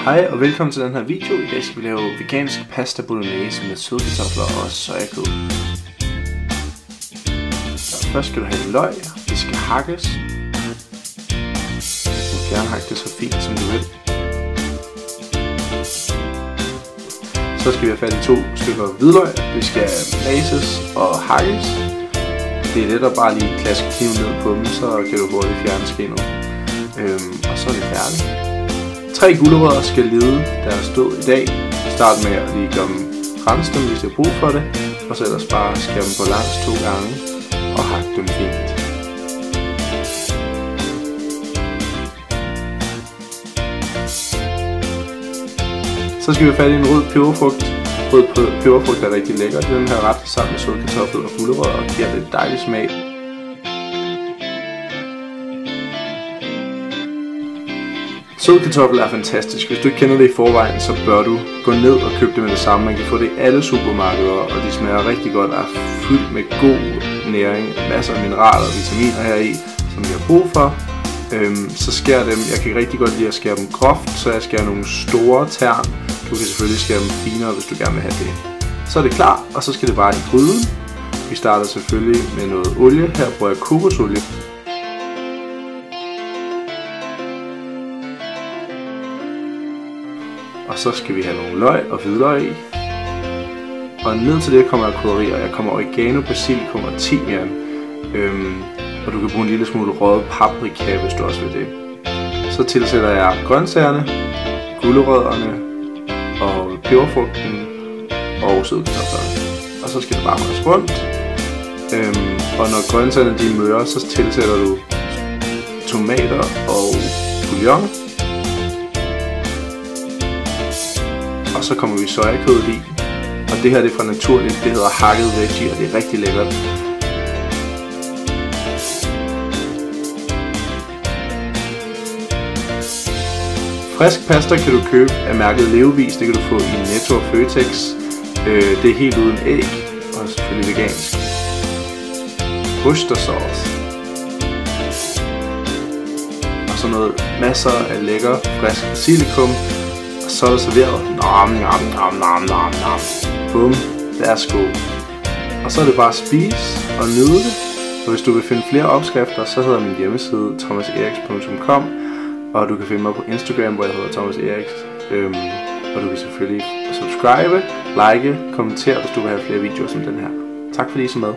Hej og velkommen til den her video. I dag skal vi lave vegansk pasta bolognese med sødkartofler og sojakød. Først skal du have løg. Det skal hakkes. Du må gerne hakke det så fint som du vil. Så skal vi have fat i 2 stykker hvidløg. Det skal mases og hakkes. Det er let at bare lige klaske kniven ned på dem, så kan du hurtigt fjerne skindet. Og så er det færdigt. 3 gulerødder skal lide deres død i dag. Start med at lige rense dem, hvis jeg har brug for det. Og så ellers bare skære dem på langs 2 gange og hakke dem fint. Så skal vi have fat i en rød peberfrugt. Rød peberfrugt er rigtig lækker. Den her ret sammen med sødkartoffel og gulerødder og giver det et dejligt smag. Sødkartoffel er fantastisk. Hvis du ikke kender det i forvejen, så bør du gå ned og købe det med det samme. Man kan få det i alle supermarkeder, og de smager rigtig godt og er fyldt med god næring. Masser af mineraler og vitaminer heri, som vi har brug for. Så skær dem. Jeg kan rigtig godt lide at skære dem groft, så jeg skærer nogle store tern. Du kan selvfølgelig skære dem finere, hvis du gerne vil have det. Så er det klar, og så skal det bare i gryden. Vi starter selvfølgelig med noget olie. Her bruger jeg kokosolie. Og så skal vi have nogle løg og hvidløg i. Og ned til det kommer jeg krydderier. Jeg kommer oregano, basilikum og timian. Og du kan bruge en lille smule røget paprika, hvis du også vil det. Så tilsætter jeg grøntsagerne, gulerødderne og peberfrugten og sødkartoflerne. Og så skal det bare røres rundt. Og når grøntsagerne de er møre, så tilsætter du tomater og bouillon. Og så kommer vi sojakødet i. Og det her det er fra Naturligt. Det hedder hakket veggie, og det er rigtig lækkert. Frisk pasta kan du købe af mærket Levevis. Det kan du få i Netto og Føtex. Det er helt uden æg, og selvfølgelig vegansk. Worcestersauce. Og så masser af lækker, frisk basilikum. Og så er det serveret. Bum, værsgo. Og så er det bare at spise og nyde det. Og hvis du vil finde flere opskrifter, så hedder min hjemmeside thomaseriks.com. Og du kan finde mig på Instagram, hvor jeg hedder Thomas Eriks. Og du kan selvfølgelig subscribe, like, kommentere, hvis du vil have flere videoer som den her. Tak fordi I så med.